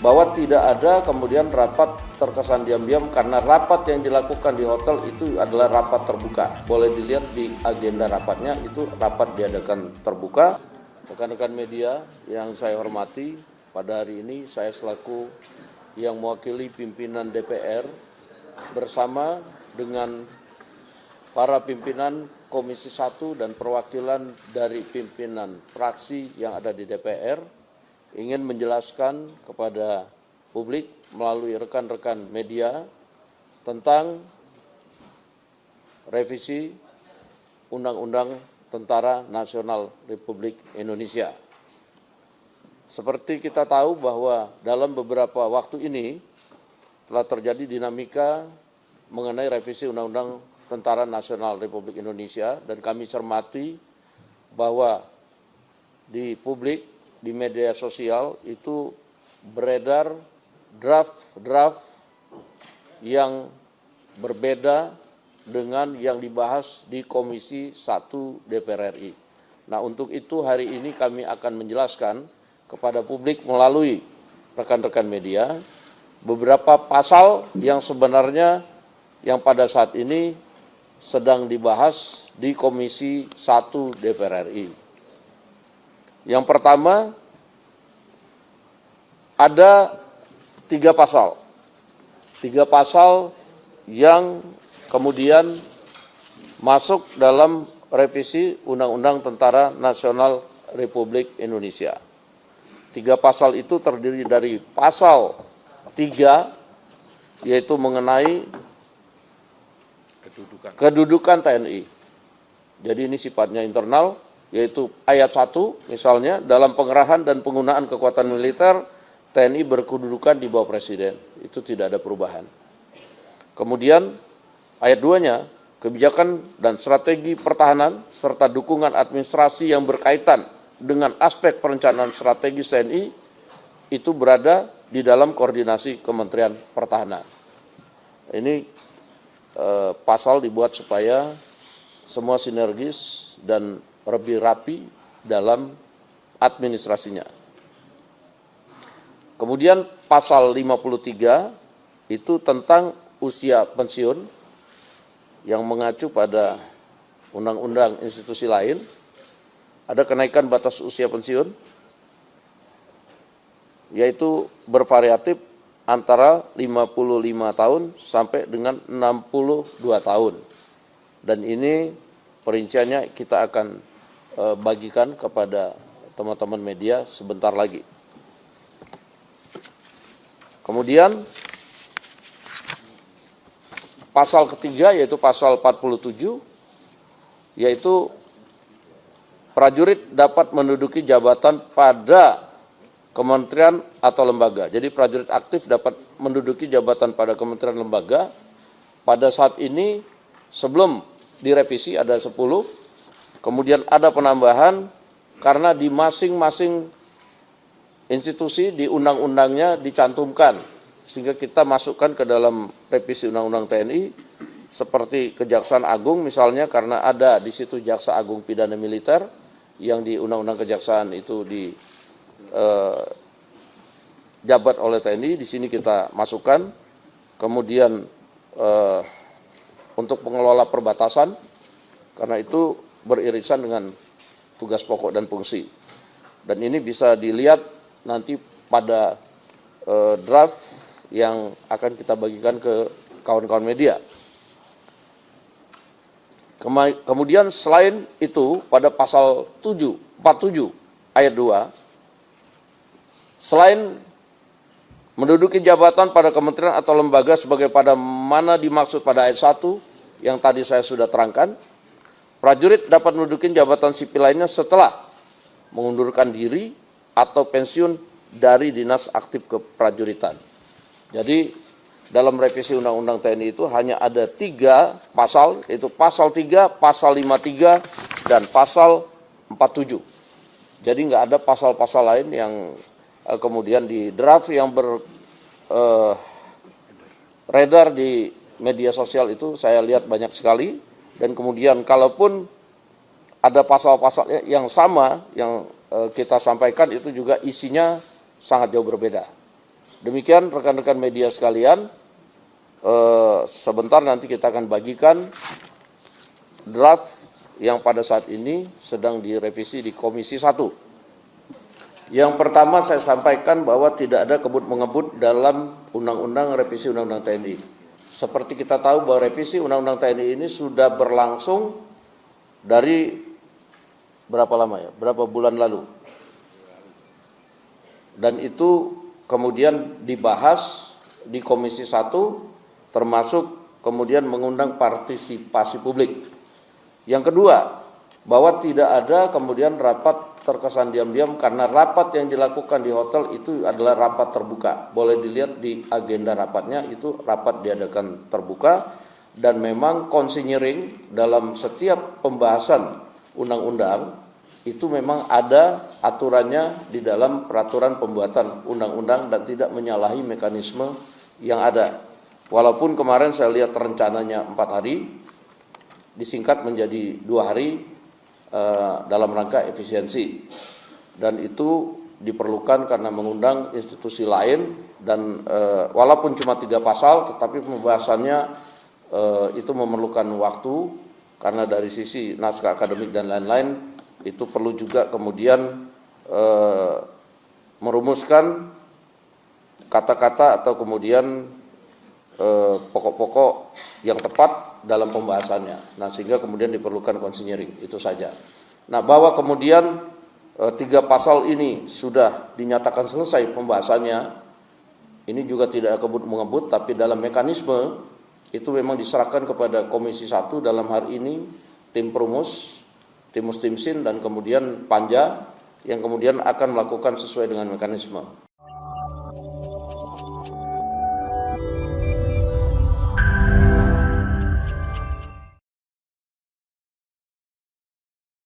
bahwa tidak ada kemudian rapat terkesan diam-diam, karena rapat yang dilakukan di hotel itu adalah rapat terbuka. Boleh dilihat di agenda rapatnya, itu rapat diadakan terbuka. Rekan-rekan media yang saya hormati, pada hari ini saya selaku yang mewakili pimpinan DPR bersama dengan para pimpinan Komisi 1 dan perwakilan dari pimpinan fraksi yang ada di DPR ingin menjelaskan kepada publik melalui rekan-rekan media tentang revisi Undang-Undang Tentara Nasional Republik Indonesia. Seperti kita tahu bahwa dalam beberapa waktu ini telah terjadi dinamika mengenai revisi Undang-Undang Tentara Nasional Republik Indonesia, dan kami cermati bahwa di publik, di media sosial itu beredar draft-draft yang berbeda dengan yang dibahas di Komisi 1 DPR RI. Nah, untuk itu hari ini kami akan menjelaskan kepada publik melalui rekan-rekan media beberapa pasal yang sebenarnya yang pada saat ini sedang dibahas di Komisi 1 DPR RI. Yang pertama, ada 3 pasal. 3 pasal yang kemudian masuk dalam revisi Undang-Undang Tentara Nasional Republik Indonesia. 3 pasal itu terdiri dari pasal 3, yaitu mengenai kedudukan TNI. Jadi ini sifatnya internal, yaitu ayat 1 misalnya, dalam pengerahan dan penggunaan kekuatan militer, TNI berkedudukan di bawah Presiden. Itu tidak ada perubahan. Kemudian ayat 2-nya, kebijakan dan strategi pertahanan serta dukungan administrasi yang berkaitan dengan aspek perencanaan strategis TNI itu berada di dalam koordinasi Kementerian Pertahanan. Ini pasal dibuat supaya semua sinergis dan lebih rapi dalam administrasinya. Kemudian pasal 53 itu tentang usia pensiun yang mengacu pada undang-undang institusi lain. Ada kenaikan batas usia pensiun, yaitu bervariatif antara 55 tahun sampai dengan 62 tahun. Dan ini perinciannya kita akan bagikan kepada teman-teman media sebentar lagi. Kemudian pasal ketiga yaitu pasal 47, yaitu prajurit dapat menduduki jabatan pada kementerian atau lembaga. Jadi prajurit aktif dapat menduduki jabatan pada kementerian lembaga. Pada saat ini sebelum direvisi ada 10, kemudian ada penambahan karena di masing-masing institusi di undang-undangnya dicantumkan, sehingga kita masukkan ke dalam revisi Undang-Undang TNI seperti Kejaksaan Agung misalnya, karena ada di situ Jaksa Agung Pidana Militer yang di Undang-Undang Kejaksaan itu di jabat oleh TNI, di sini kita masukkan. Kemudian untuk pengelola perbatasan, karena itu beririsan dengan tugas pokok dan fungsi. Dan ini bisa dilihat nanti pada draft yang akan kita bagikan ke kawan-kawan media. Kemudian selain itu pada pasal 47 ayat 2, selain menduduki jabatan pada kementerian atau lembaga sebagai pada mana dimaksud pada ayat 1 yang tadi saya sudah terangkan, prajurit dapat menduduki jabatan sipil lainnya setelah mengundurkan diri atau pensiun dari dinas aktif keprajuritan. Jadi dalam revisi Undang-Undang TNI itu hanya ada 3 pasal, yaitu pasal 3, pasal 53, dan pasal 47. Jadi nggak ada pasal-pasal lain yang kemudian di draft yang beredar di media sosial itu saya lihat banyak sekali. Dan kemudian kalaupun ada pasal-pasal yang sama yang kita sampaikan itu juga isinya sangat jauh berbeda Demikian rekan-rekan media sekalian, sebentar nanti kita akan bagikan draft yang pada saat ini sedang direvisi di Komisi 1. Yang pertama saya sampaikan bahwa tidak ada kebut-mengebut dalam Undang-Undang Revisi Undang-Undang TNI. Seperti kita tahu bahwa revisi Undang-Undang TNI ini sudah berlangsung dari berapa lama ya? Berapa bulan lalu. Dan itu kemudian dibahas di Komisi 1 termasuk kemudian mengundang partisipasi publik. Yang kedua, bahwa tidak ada kemudian rapat terkesan diam-diam karena rapat yang dilakukan di hotel itu adalah rapat terbuka. Boleh dilihat di agenda rapatnya itu rapat diadakan terbuka dan memang konsinyering dalam setiap pembahasan undang-undang itu memang ada aturannya di dalam peraturan pembuatan undang-undang dan tidak menyalahi mekanisme yang ada. Walaupun kemarin saya lihat rencananya 4 hari, disingkat menjadi 2 hari dalam rangka efisiensi. Dan itu diperlukan karena mengundang institusi lain dan walaupun cuma 3 pasal tetapi pembahasannya itu memerlukan waktu karena dari sisi naskah akademik dan lain-lain itu perlu juga kemudian merumuskan kata-kata atau kemudian pokok-pokok yang tepat dalam pembahasannya. Nah, sehingga kemudian diperlukan konsinyering, itu saja. Nah, bahwa kemudian 3 pasal ini sudah dinyatakan selesai pembahasannya, ini juga tidak kebut-mengebut, tapi dalam mekanisme itu memang diserahkan kepada Komisi 1 dalam hari ini, tim Perumus, tim Mustimsin, dan kemudian Panja yang kemudian akan melakukan sesuai dengan mekanisme.